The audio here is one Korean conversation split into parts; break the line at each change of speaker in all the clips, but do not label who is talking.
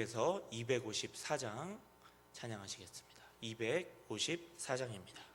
주님께서 254장 찬양하시겠습니다. 254장입니다.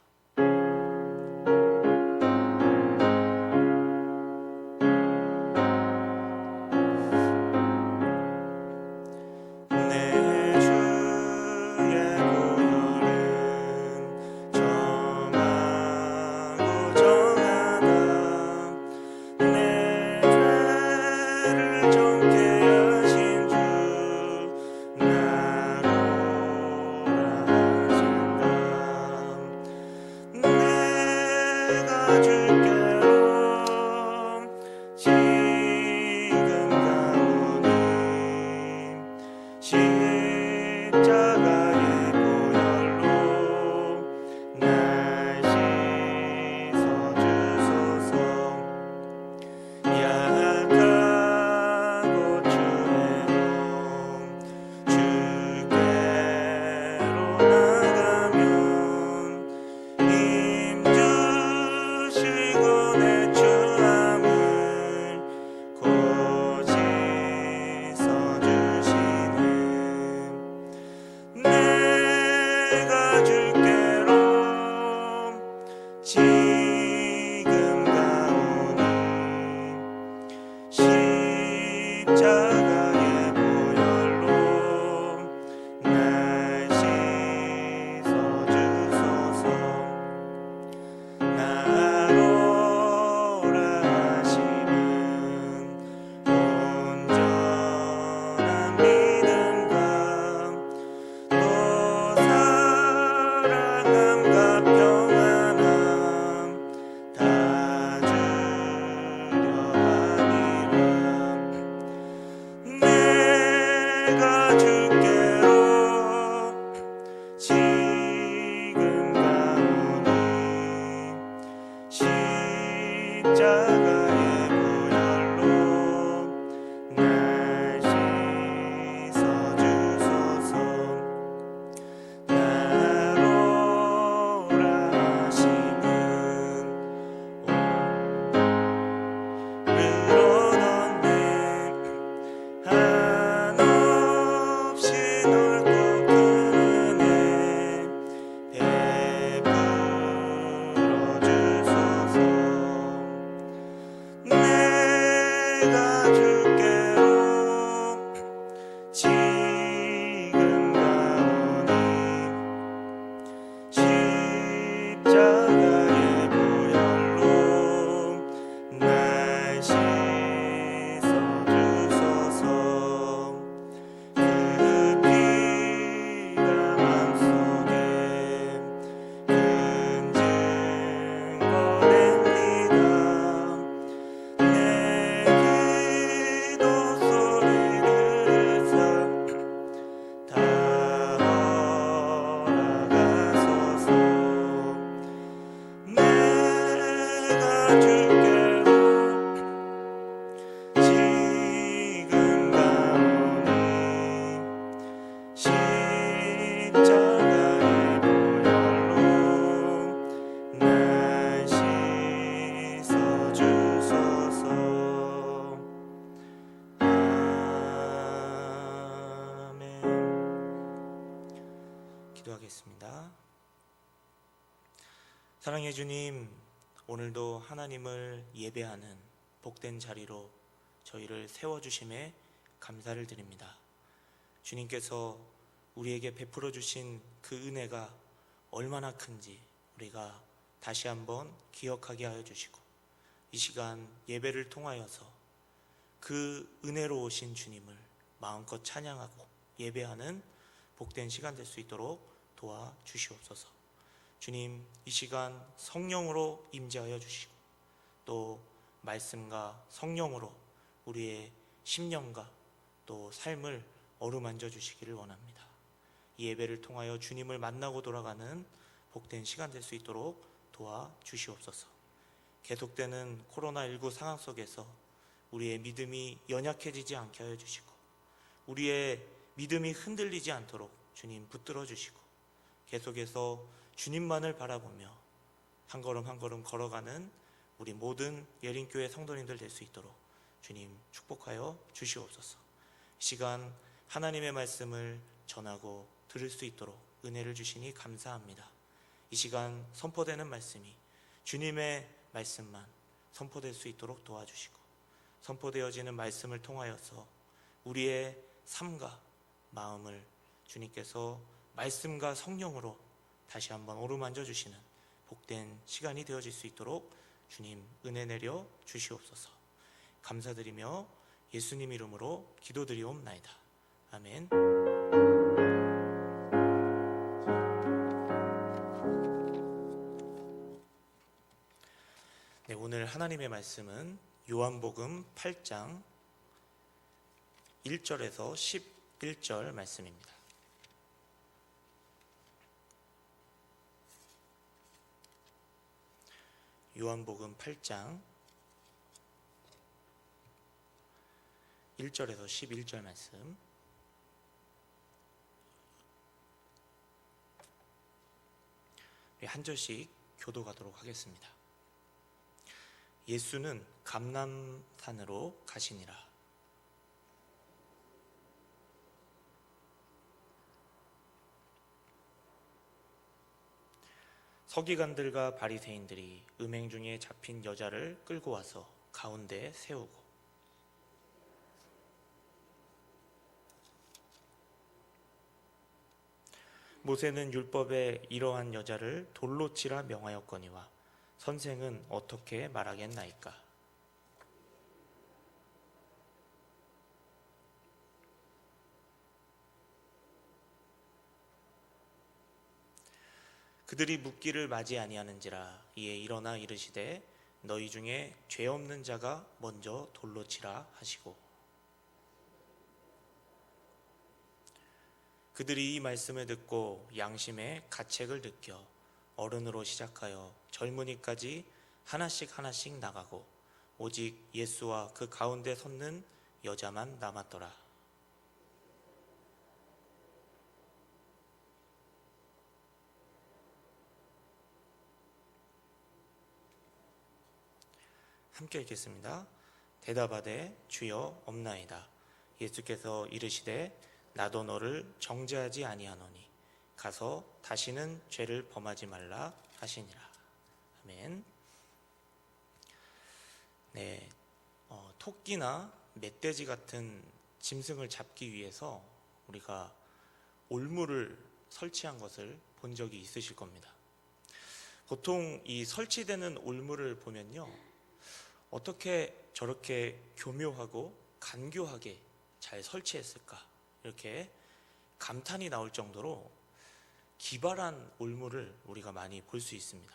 기도하겠습니다. 사랑해 주님, 오늘도 하나님을 예배하는 복된 자리로 저희를 세워주심에 감사를 드립니다. 주님께서 우리에게 베풀어 주신 그 은혜가 얼마나 큰지 우리가 다시 한번 기억하게 하여 주시고, 이 시간 예배를 통하여서 그 은혜로우신 주님을 마음껏 찬양하고 예배하는 복된 시간 될 수 있도록 도와주시옵소서. 주님, 이 시간 성령으로 임재하여 주시고 또 말씀과 성령으로 우리의 심령과 또 삶을 어루만져 주시기를 원합니다. 이 예배를 통하여 주님을 만나고 돌아가는 복된 시간 될 수 있도록 도와주시옵소서. 계속되는 코로나19 상황 속에서 우리의 믿음이 연약해지지 않게 하여 주시고, 우리의 믿음이 흔들리지 않도록 주님 붙들어 주시고, 계속해서 주님만을 바라보며 한 걸음 한 걸음 걸어가는 우리 모든 예린교회 성도님들 될 수 있도록 주님 축복하여 주시옵소서. 이 시간 하나님의 말씀을 전하고 들을 수 있도록 은혜를 주시니 감사합니다. 이 시간 선포되는 말씀이 주님의 말씀만 선포될 수 있도록 도와주시고, 선포되어지는 말씀을 통하여서 우리의 삶과 마음을 주님께서 말씀과 성령으로 다시 한번 어루만져 주시는 복된 시간이 되어질 수 있도록 주님 은혜 내려 주시옵소서. 감사드리며 예수님 이름으로 기도드리옵나이다. 아멘. 네, 오늘 하나님의 말씀은 요한복음 8장 1절에서 11절 말씀입니다. 요한복음 8장 1절에서 11절 말씀. 한 절씩 교도가도록 하겠습니다. 예수는 감람산으로 가시니라. 서기관들과 바리새인들이 음행 중에 잡힌 여자를 끌고 와서 가운데 세우고, 모세는 율법에 이러한 여자를 돌로 치라 명하였거니와 선생은 어떻게 말하겠나이까? 그들이 묻기를 맞이 아니하는지라. 이에 일어나 이르시되 너희 중에 죄 없는 자가 먼저 돌로 치라 하시고, 그들이 이 말씀을 듣고 양심의 가책을 느껴 어른으로 시작하여 젊은이까지 하나씩 하나씩 나가고 오직 예수와 그 가운데 섰는 여자만 남았더라. 함께 읽겠습니다. 대답하되 주여 없나이다. 예수께서 이르시되 나도 너를 정죄하지 아니하노니 가서 다시는 죄를 범하지 말라 하시니라. 아멘. 네, 토끼나 멧돼지 같은 짐승을 잡기 위해서 우리가 올무를 설치한 것을 본 적이 있으실 겁니다. 보통 이 설치되는 올무를 보면요, 어떻게 저렇게 교묘하고 간교하게 잘 설치했을까, 이렇게 감탄이 나올 정도로 기발한 올무를 우리가 많이 볼 수 있습니다.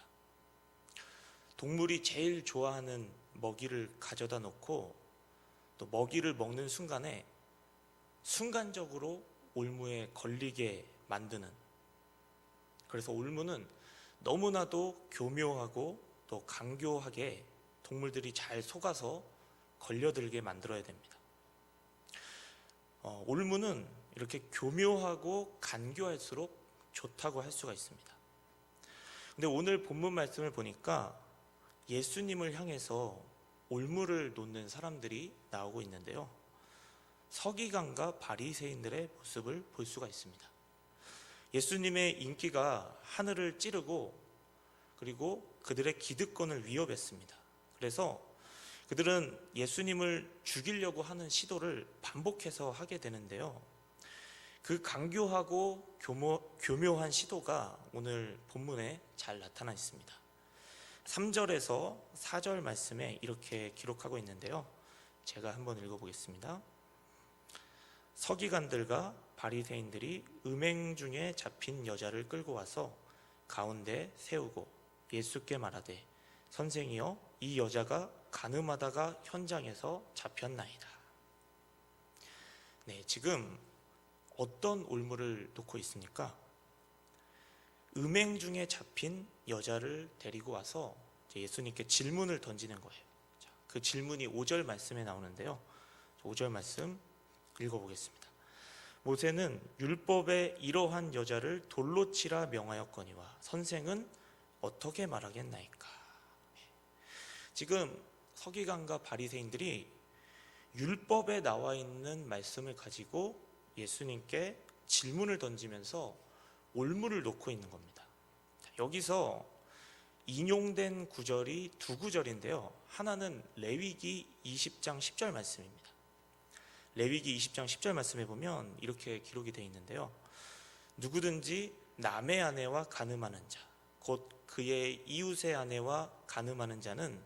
동물이 제일 좋아하는 먹이를 가져다 놓고 또 먹이를 먹는 순간에 순간적으로 올무에 걸리게 만드는, 그래서 올무는 너무나도 교묘하고 또 간교하게 동물들이 잘 속아서 걸려들게 만들어야 됩니다. 올무는 이렇게 교묘하고 간교할수록 좋다고 할 수가 있습니다. 근데 오늘 본문 말씀을 보니까 예수님을 향해서 올무를 놓는 사람들이 나오고 있는데요, 서기관과 바리새인들의 모습을 볼 수가 있습니다. 예수님의 인기가 하늘을 찌르고 그리고 그들의 기득권을 위협했습니다. 그래서 그들은 예수님을 죽이려고 하는 시도를 반복해서 하게 되는데요, 그 간교하고 교묘한 시도가 오늘 본문에 잘 나타나 있습니다. 3절에서 4절 말씀에 이렇게 기록하고 있는데요, 제가 한번 읽어보겠습니다. 서기관들과 바리새인들이 음행 중에 잡힌 여자를 끌고 와서 가운데 세우고 예수께 말하되 선생이여 이 여자가 간음하다가 현장에서 잡혔나이다. 네, 지금 어떤 올무를 놓고 있습니까? 음행 중에 잡힌 여자를 데리고 와서 예수님께 질문을 던지는 거예요. 그 질문이 5절 말씀에 나오는데요, 5절 말씀 읽어보겠습니다. 모세는 율법에 이러한 여자를 돌로 치라 명하였거니와 선생은 어떻게 말하겠나이까? 지금 서기관과 바리새인들이 율법에 나와 있는 말씀을 가지고 예수님께 질문을 던지면서 올무를 놓고 있는 겁니다. 여기서 인용된 구절이 두 구절인데요. 하나는 레위기 20장 10절 말씀입니다. 레위기 20장 10절 말씀에 보면 이렇게 기록이 되어 있는데요. 누구든지 남의 아내와 간음하는 자, 곧 그의 이웃의 아내와 간음하는 자는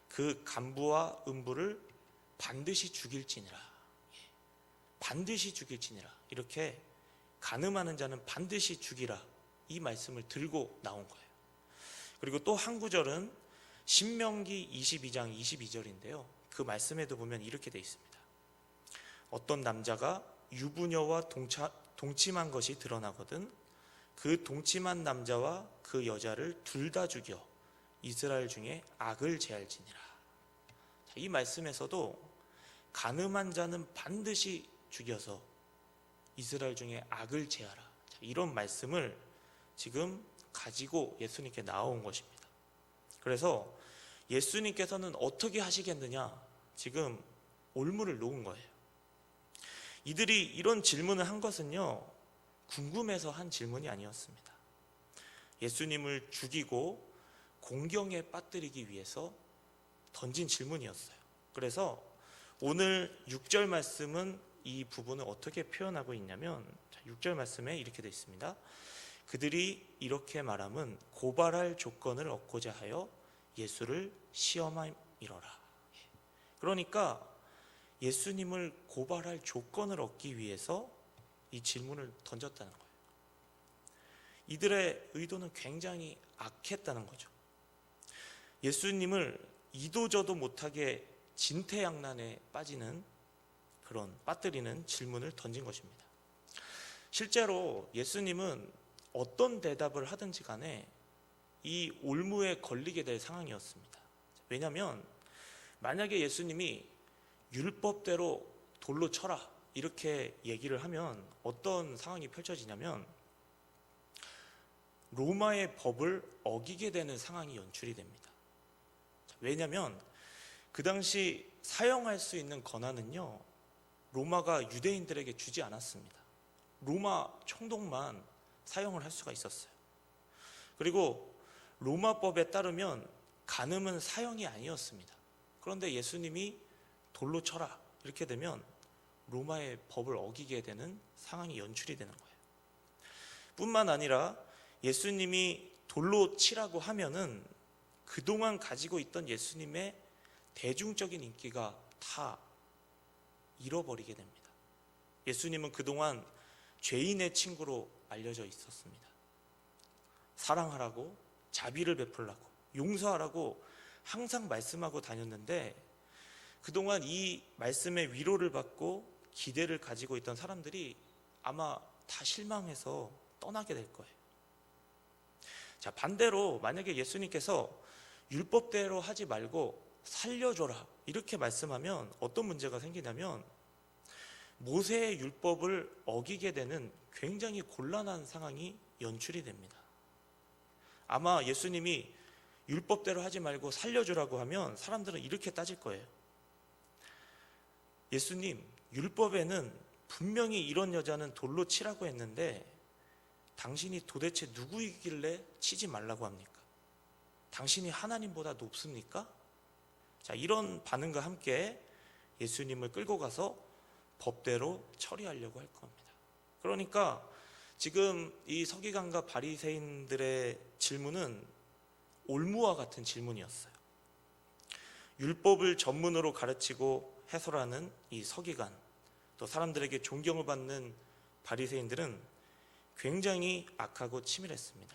그 간부와 음부를 반드시 죽일지니라. 반드시 죽일지니라. 이렇게 간음하는 자는 반드시 죽이라. 이 말씀을 들고 나온 거예요. 그리고 또 한 구절은 신명기 22장 22절인데요. 그 말씀에도 보면 이렇게 되어 있습니다. 어떤 남자가 유부녀와 동침한 것이 드러나거든 그 동침한 남자와 그 여자를 둘 다 죽여 이스라엘 중에 악을 제할지니라. 이 말씀에서도 간음한 자는 반드시 죽여서 이스라엘 중에 악을 제하라. 이런 말씀을 지금 가지고 예수님께 나온 것입니다. 그래서 예수님께서는 어떻게 하시겠느냐, 지금 올무를 놓은 거예요. 이들이 이런 질문을 한 것은요, 궁금해서 한 질문이 아니었습니다. 예수님을 죽이고 공경에 빠뜨리기 위해서 던진 질문이었어요. 그래서 오늘 6절 말씀은 이 부분을 어떻게 표현하고 있냐면 6절 말씀에 이렇게 되어 있습니다. 그들이 이렇게 말함은 고발할 조건을 얻고자 하여 예수를 시험함이로라. 그러니까 예수님을 고발할 조건을 얻기 위해서 이 질문을 던졌다는 거예요. 이들의 의도는 굉장히 악했다는 거죠. 예수님을 이도저도 못하게 진퇴양난에 빠지는 그런 빠뜨리는 질문을 던진 것입니다. 실제로 예수님은 어떤 대답을 하든지 간에 이 올무에 걸리게 될 상황이었습니다. 왜냐하면 만약에 예수님이 율법대로 돌로 쳐라 이렇게 얘기를 하면 어떤 상황이 펼쳐지냐면 로마의 법을 어기게 되는 상황이 연출이 됩니다. 왜냐하면 그 당시 사용할 수 있는 권한은요, 로마가 유대인들에게 주지 않았습니다. 로마 총독만 사용을 할 수가 있었어요. 그리고 로마법에 따르면 간음은 사형이 아니었습니다. 그런데 예수님이 돌로 쳐라 이렇게 되면 로마의 법을 어기게 되는 상황이 연출이 되는 거예요. 뿐만 아니라 예수님이 돌로 치라고 하면은 그동안 가지고 있던 예수님의 대중적인 인기가 다 잃어버리게 됩니다. 예수님은 그동안 죄인의 친구로 알려져 있었습니다. 사랑하라고, 자비를 베풀라고, 용서하라고 항상 말씀하고 다녔는데 그동안 이 말씀의 위로를 받고 기대를 가지고 있던 사람들이 아마 다 실망해서 떠나게 될 거예요. 자, 반대로 만약에 예수님께서 율법대로 하지 말고 살려줘라 이렇게 말씀하면 어떤 문제가 생기냐면 모세의 율법을 어기게 되는 굉장히 곤란한 상황이 연출이 됩니다. 아마 예수님이 율법대로 하지 말고 살려주라고 하면 사람들은 이렇게 따질 거예요. 예수님, 율법에는 분명히 이런 여자는 돌로 치라고 했는데 당신이 도대체 누구이길래 치지 말라고 합니까? 당신이 하나님보다 높습니까? 자, 이런 반응과 함께 예수님을 끌고 가서 법대로 처리하려고 할 겁니다. 그러니까 지금 이 서기관과 바리새인들의 질문은 올무와 같은 질문이었어요. 율법을 전문으로 가르치고 해설하는 이 서기관, 또 사람들에게 존경을 받는 바리새인들은 굉장히 악하고 치밀했습니다.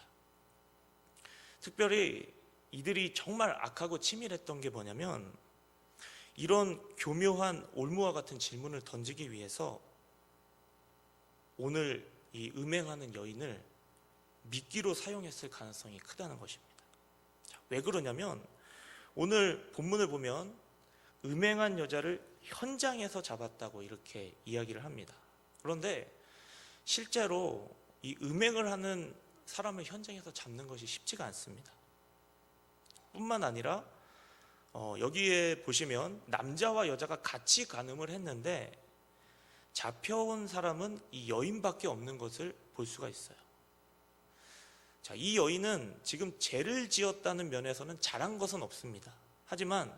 특별히 이들이 정말 악하고 치밀했던 게 뭐냐면 이런 교묘한 올무와 같은 질문을 던지기 위해서 오늘 이 음행하는 여인을 미끼로 사용했을 가능성이 크다는 것입니다. 자, 왜 그러냐면 오늘 본문을 보면 음행한 여자를 현장에서 잡았다고 이렇게 이야기를 합니다. 그런데 실제로 이 음행을 하는 사람을 현장에서 잡는 것이 쉽지가 않습니다. 뿐만 아니라 여기에 보시면 남자와 여자가 같이 간음을 했는데 잡혀온 사람은 이 여인밖에 없는 것을 볼 수가 있어요. 자, 이 여인은 지금 죄를 지었다는 면에서는 잘한 것은 없습니다. 하지만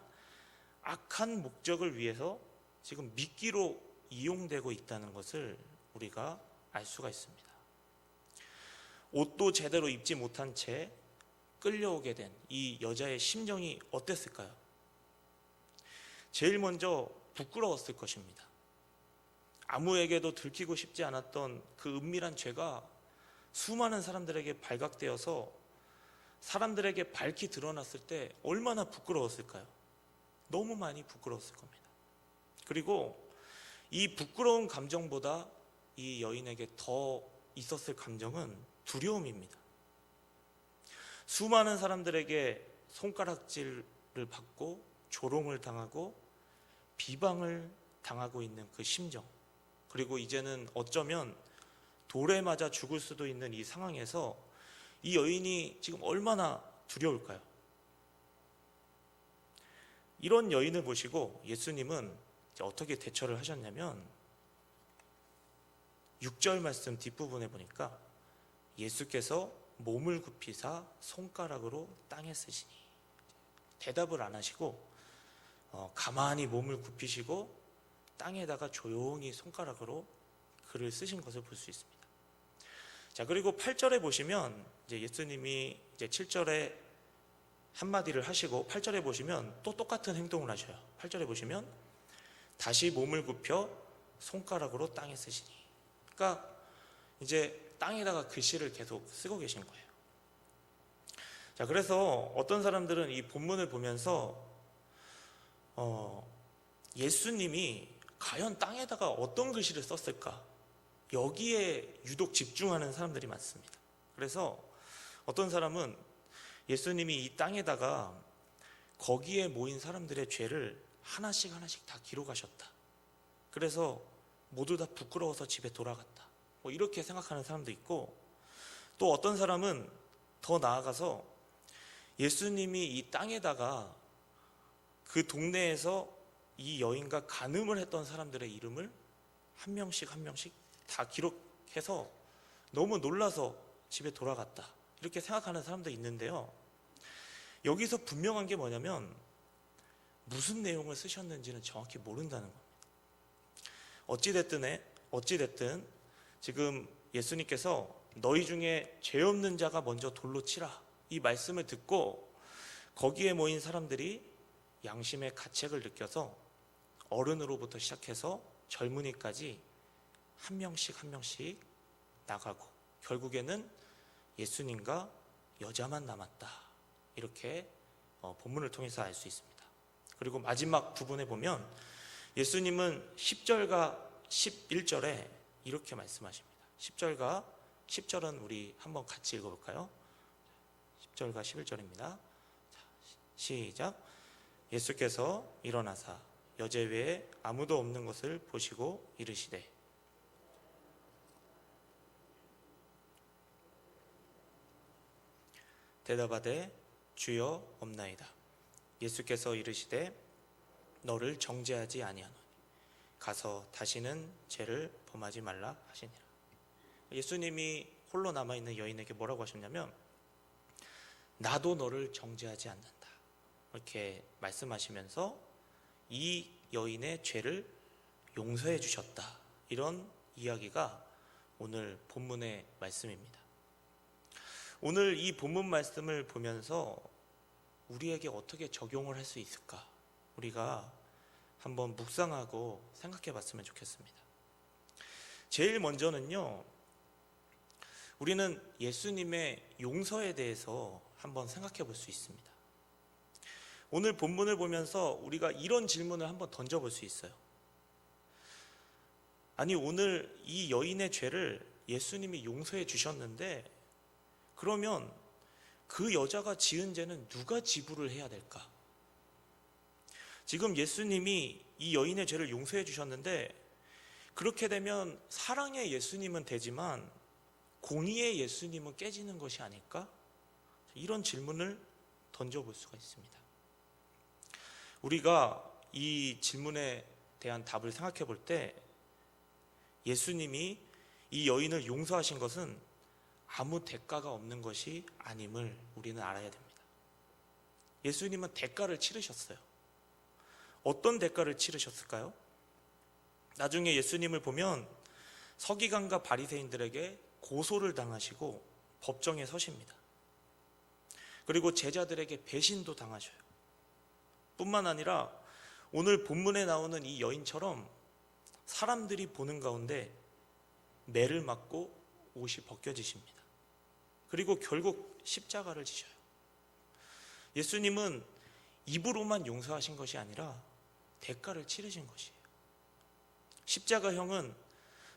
악한 목적을 위해서 지금 미끼로 이용되고 있다는 것을 우리가 알 수가 있습니다. 옷도 제대로 입지 못한 채 끌려오게 된 이 여자의 심정이 어땠을까요? 제일 먼저 부끄러웠을 것입니다. 아무에게도 들키고 싶지 않았던 그 은밀한 죄가 수많은 사람들에게 발각되어서 사람들에게 밝히 드러났을 때 얼마나 부끄러웠을까요? 너무 많이 부끄러웠을 겁니다. 그리고 이 부끄러운 감정보다 이 여인에게 더 있었을 감정은 두려움입니다. 수많은 사람들에게 손가락질을 받고 조롱을 당하고 비방을 당하고 있는 그 심정, 그리고 이제는 어쩌면 돌에 맞아 죽을 수도 있는 이 상황에서 이 여인이 지금 얼마나 두려울까요? 이런 여인을 보시고 예수님은 어떻게 대처를 하셨냐면 6절 말씀 뒷부분에 보니까 예수께서 몸을 굽히사 손가락으로 땅에 쓰시니, 대답을 안 하시고 가만히 몸을 굽히시고 땅에다가 조용히 손가락으로 글을 쓰신 것을 볼 수 있습니다. 자, 그리고 8절에 보시면 이제 예수님이 이제 7절에 한마디를 하시고 8절에 보시면 또 똑같은 행동을 하셔요. 8절에 보시면 다시 몸을 굽혀 손가락으로 땅에 쓰시니. 그러니까 이제 땅에다가 글씨를 계속 쓰고 계신 거예요. 자, 그래서 어떤 사람들은 이 본문을 보면서 예수님이 과연 땅에다가 어떤 글씨를 썼을까? 여기에 유독 집중하는 사람들이 많습니다. 그래서 어떤 사람은 예수님이 이 땅에다가 거기에 모인 사람들의 죄를 하나씩 하나씩 다 기록하셨다. 그래서 모두 다 부끄러워서 집에 돌아갔다. 뭐 이렇게 생각하는 사람도 있고, 또 어떤 사람은 더 나아가서 예수님이 이 땅에다가 그 동네에서 이 여인과 간음을 했던 사람들의 이름을 한 명씩 한 명씩 다 기록해서 너무 놀라서 집에 돌아갔다. 이렇게 생각하는 사람도 있는데요. 여기서 분명한 게 뭐냐면 무슨 내용을 쓰셨는지는 정확히 모른다는 겁니다. 어찌됐든 지금 예수님께서 너희 중에 죄 없는 자가 먼저 돌로 치라, 이 말씀을 듣고 거기에 모인 사람들이 양심의 가책을 느껴서 어른으로부터 시작해서 젊은이까지 한 명씩 한 명씩 나가고 결국에는 예수님과 여자만 남았다. 이렇게 본문을 통해서 알 수 있습니다. 그리고 마지막 부분에 보면 예수님은 10절과 11절에 이렇게 말씀하십니다. 10절은 우리 한번 같이 읽어볼까요? 10절과 11절입니다. 시작. 예수께서 일어나사 여제 외에 아무도 없는 것을 보시고 이르시되 대답하되 주여 없나이다. 예수께서 이르시되 너를 정죄하지 아니하노니 가서 다시는 죄를 범하지 말라 하시니라. 예수님이 홀로 남아있는 여인에게 뭐라고 하셨냐면 나도 너를 정죄하지 않는다. 이렇게 말씀하시면서 이 여인의 죄를 용서해 주셨다. 이런 이야기가 오늘 본문의 말씀입니다. 오늘 이 본문 말씀을 보면서 우리에게 어떻게 적용을 할 수 있을까? 우리가 한번 묵상하고 생각해 봤으면 좋겠습니다. 제일 먼저는요, 우리는 예수님의 용서에 대해서 한번 생각해 볼 수 있습니다. 오늘 본문을 보면서 우리가 이런 질문을 한번 던져볼 수 있어요. 아니, 오늘 이 여인의 죄를 예수님이 용서해 주셨는데 그러면 그 여자가 지은 죄는 누가 지불을 해야 될까? 지금 예수님이 이 여인의 죄를 용서해 주셨는데 그렇게 되면 사랑의 예수님은 되지만 공의의 예수님은 깨지는 것이 아닐까? 이런 질문을 던져볼 수가 있습니다. 우리가 이 질문에 대한 답을 생각해 볼 때 예수님이 이 여인을 용서하신 것은 아무 대가가 없는 것이 아님을 우리는 알아야 됩니다. 예수님은 대가를 치르셨어요. 어떤 대가를 치르셨을까요? 나중에 예수님을 보면 서기관과 바리새인들에게 고소를 당하시고 법정에 서십니다. 그리고 제자들에게 배신도 당하셔요. 뿐만 아니라 오늘 본문에 나오는 이 여인처럼 사람들이 보는 가운데 매를 맞고 옷이 벗겨지십니다. 그리고 결국 십자가를 지셔요. 예수님은 입으로만 용서하신 것이 아니라 대가를 치르신 것이에요. 십자가형은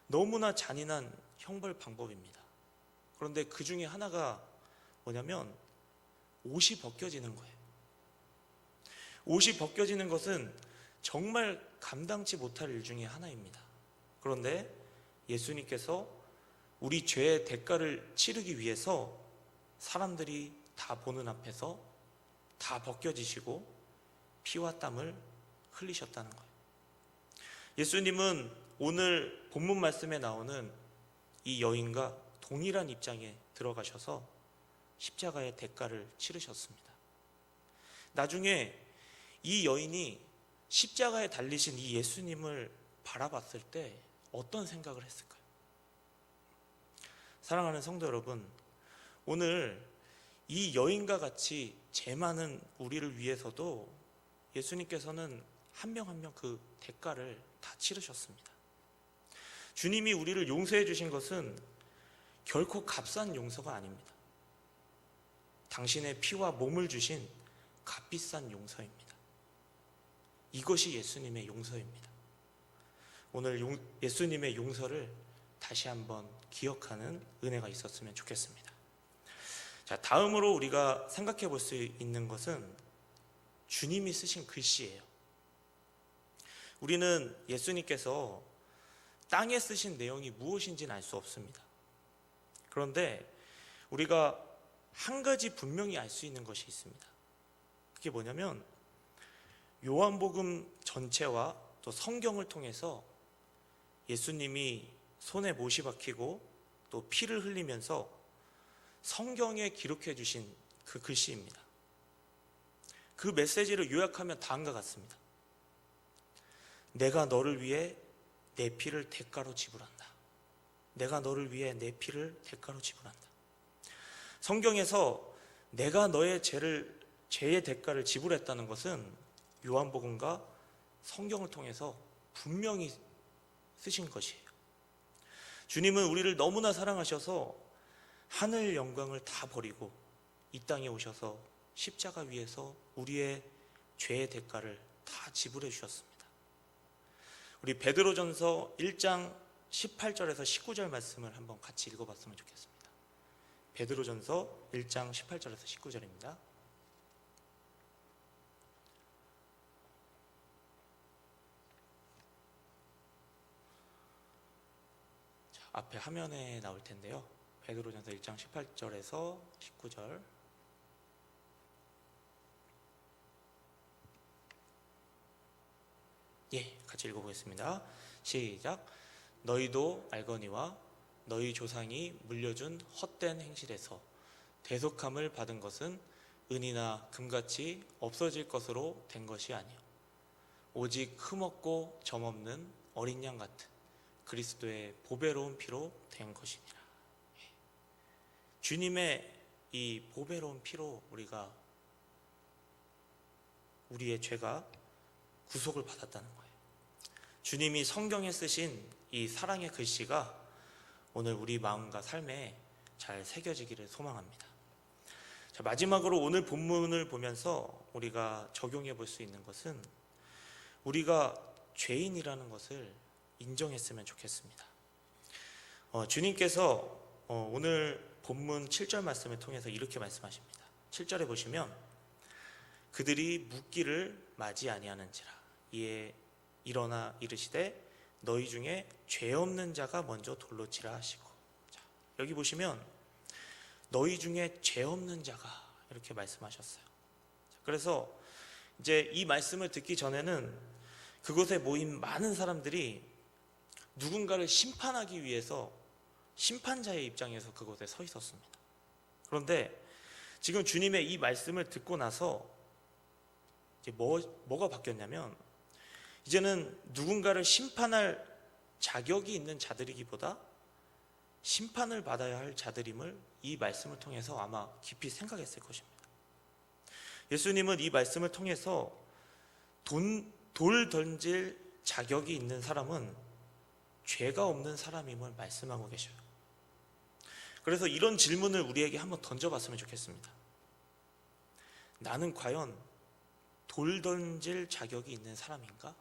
너무나 잔인한 형벌 방법입니다. 그런데 그 중에 하나가 뭐냐면 옷이 벗겨지는 거예요. 옷이 벗겨지는 것은 정말 감당치 못할 일 중에 하나입니다. 그런데 예수님께서 우리 죄의 대가를 치르기 위해서 사람들이 다 보는 앞에서 다 벗겨지시고 피와 땀을 흘리셨다는 거예요. 예수님은 오늘 본문 말씀에 나오는 이 여인과 동일한 입장에 들어가셔서 십자가의 대가를 치르셨습니다. 나중에 이 여인이 십자가에 달리신 이 예수님을 바라봤을 때 어떤 생각을 했을까요? 사랑하는 성도 여러분, 오늘 이 여인과 같이 죄 많은 우리를 위해서도 예수님께서는 한 명 한 명 그 대가를 다 치르셨습니다. 주님이 우리를 용서해 주신 것은 결코 값싼 용서가 아닙니다. 당신의 피와 몸을 주신 값비싼 용서입니다. 이것이 예수님의 용서입니다. 오늘 예수님의 용서를 다시 한번 기억하는 은혜가 있었으면 좋겠습니다. 자, 다음으로 우리가 생각해 볼 수 있는 것은 주님이 쓰신 글씨예요. 우리는 예수님께서 땅에 쓰신 내용이 무엇인지는 알 수 없습니다. 그런데 우리가 한 가지 분명히 알 수 있는 것이 있습니다. 그게 뭐냐면 요한복음 전체와 또 성경을 통해서 예수님이 손에 못이 박히고 또 피를 흘리면서 성경에 기록해 주신 그 글씨입니다. 그 메시지를 요약하면 다음과 같습니다. 내가 너를 위해 내 피를 대가로 지불한다. 내가 너를 위해 내 피를 대가로 지불한다. 성경에서 내가 너의 죄의 대가를 지불했다는 것은 요한복음과 성경을 통해서 분명히 쓰신 것이에요. 주님은 우리를 너무나 사랑하셔서 하늘 영광을 다 버리고 이 땅에 오셔서 십자가 위에서 우리의 죄의 대가를 다 지불해 주셨습니다. 우리 베드로전서 1장 18절에서 19절 말씀을 한번 같이 읽어봤으면 좋겠습니다. 베드로전서 1장 18절에서 19절입니다. 앞에 화면에 나올 텐데요. 베드로전서 1장 18절에서 19절. 예, 같이 읽어보겠습니다. 시작. 너희도 알거니와 너희 조상이 물려준 헛된 행실에서 대속함을 받은 것은 은이나 금같이 없어질 것으로 된 것이 아니요 오직 흠없고 점없는 어린 양 같은 그리스도의 보배로운 피로 된 것이니라. 주님의 이 보배로운 피로 우리의 죄가 구속을 받았다는 거예요. 주님이 성경에 쓰신 이 사랑의 글씨가 오늘 우리 마음과 삶에 잘 새겨지기를 소망합니다. 자, 마지막으로 오늘 본문을 보면서 우리가 적용해 볼 수 있는 것은 우리가 죄인이라는 것을 인정했으면 좋겠습니다. 주님께서 오늘 본문 7절 말씀을 통해서 이렇게 말씀하십니다. 7절에 보시면 그들이 묻기를 맞이 아니하는지라 이에 일어나 이르시되 너희 중에 죄 없는 자가 먼저 돌로 치라 하시고, 자, 여기 보시면 너희 중에 죄 없는 자가 이렇게 말씀하셨어요. 그래서 이제 이 말씀을 듣기 전에는 그곳에 모인 많은 사람들이 누군가를 심판하기 위해서 심판자의 입장에서 그곳에 서 있었습니다. 그런데 지금 주님의 이 말씀을 듣고 나서 이제 뭐가 바뀌었냐면, 이제는 누군가를 심판할 자격이 있는 자들이기보다 심판을 받아야 할 자들임을 이 말씀을 통해서 아마 깊이 생각했을 것입니다. 예수님은 이 말씀을 통해서 돌 던질 자격이 있는 사람은 죄가 없는 사람임을 말씀하고 계셔요. 그래서 이런 질문을 우리에게 한번 던져봤으면 좋겠습니다. 나는 과연 돌 던질 자격이 있는 사람인가?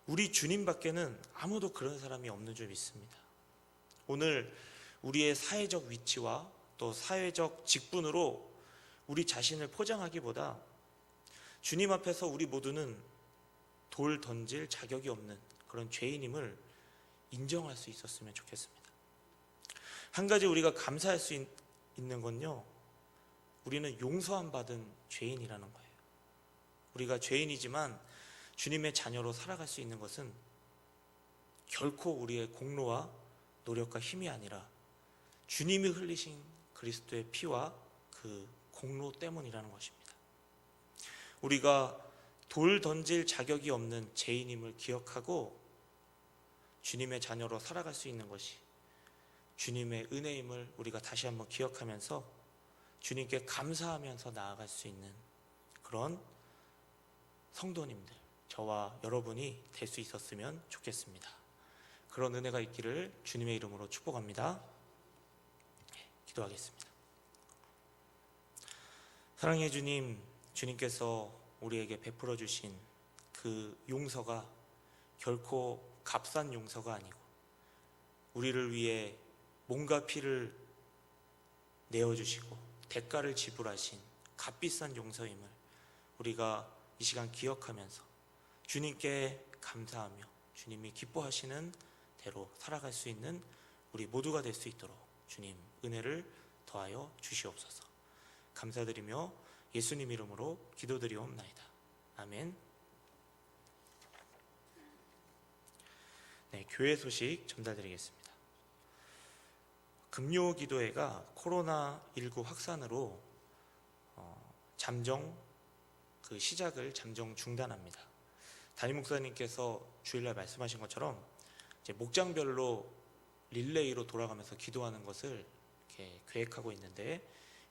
우리 주님밖에는 아무도 그런 사람이 없는 줄 믿습니다. 오늘 우리의 사회적 위치와 또 사회적 직분으로 우리 자신을 포장하기보다 주님 앞에서 우리 모두는 돌 던질 자격이 없는 그런 죄인임을 인정할 수 있었으면 좋겠습니다. 한 가지 우리가 감사할 수 있는 건요, 우리는 용서함 받은 죄인이라는 거예요. 우리가 죄인이지만 주님의 자녀로 살아갈 수 있는 것은 결코 우리의 공로와 노력과 힘이 아니라 주님이 흘리신 그리스도의 피와 그 공로 때문이라는 것입니다. 우리가 돌 던질 자격이 없는 죄인임을 기억하고 주님의 자녀로 살아갈 수 있는 것이 주님의 은혜임을 우리가 다시 한번 기억하면서 주님께 감사하면서 나아갈 수 있는 그런 성도님들, 저와 여러분이 될 수 있었으면 좋겠습니다. 그런 은혜가 있기를 주님의 이름으로 축복합니다. 기도하겠습니다. 사랑해 주님, 주님께서 우리에게 베풀어 주신 그 용서가 결코 값싼 용서가 아니고 우리를 위해 몸과 피를 내어주시고 대가를 지불하신 값비싼 용서임을 우리가 이 시간 기억하면서 주님께 감사하며 주님이 기뻐하시는 대로 살아갈 수 있는 우리 모두가 될 수 있도록 주님 은혜를 더하여 주시옵소서. 감사드리며 예수님 이름으로 기도드리옵나이다. 아멘. 네, 교회 소식 전달드리겠습니다. 금요기도회가 코로나19 확산으로 잠정 시작을 잠정 중단합니다. 담임 목사님께서 주일날 말씀하신 것처럼 이제 목장별로 릴레이로 돌아가면서 기도하는 것을 이렇게 계획하고 있는데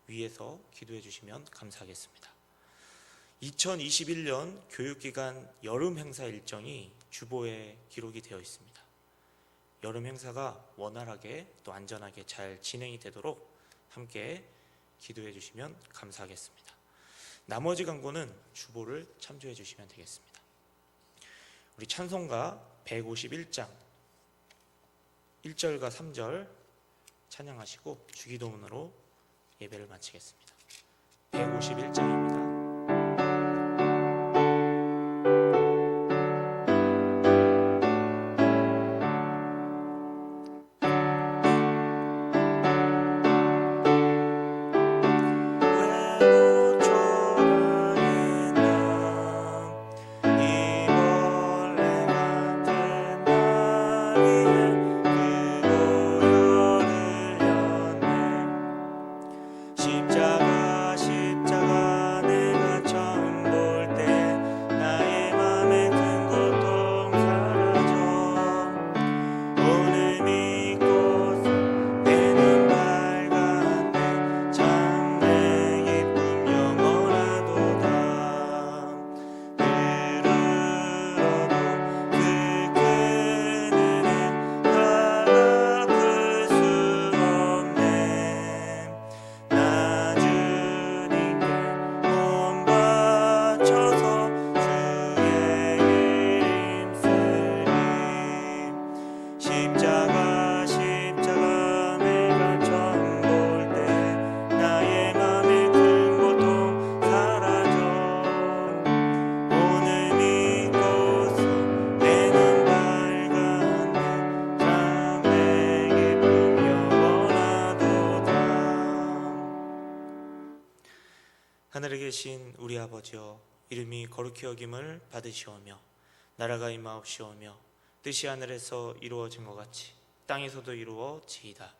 위에서 기도해 주시면 감사하겠습니다. 2021년 교육기간 여름 행사 일정이 주보에 기록이 되어 있습니다. 여름 행사가 원활하게 또 안전하게 잘 진행이 되도록 함께 기도해 주시면 감사하겠습니다. 나머지 광고는 주보를 참조해 주시면 되겠습니다. 우리 찬송가 151장 1절과 3절 찬양하시고 주기도문으로 예배를 마치겠습니다. 151장입니다. 하늘에 계신 우리 아버지여, 이름이 거룩히 여김을 받으시오며 나라가 임하옵시오며 뜻이 하늘에서 이루어진 것 같이 땅에서도 이루어지이다.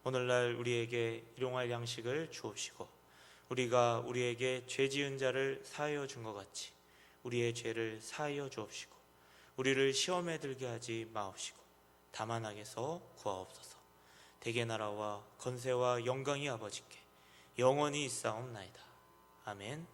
오늘날 우리에게 일용할 양식을 주옵시고 우리가 우리에게 죄 지은 자를 사하여 준 것 같이 우리의 죄를 사하여 주옵시고 우리를 시험에 들게 하지 마옵시고 다만 악에서 구하옵소서. 대개 나라와 건세와 영광이 아버지께 영원히 있사옵나이다. 아멘.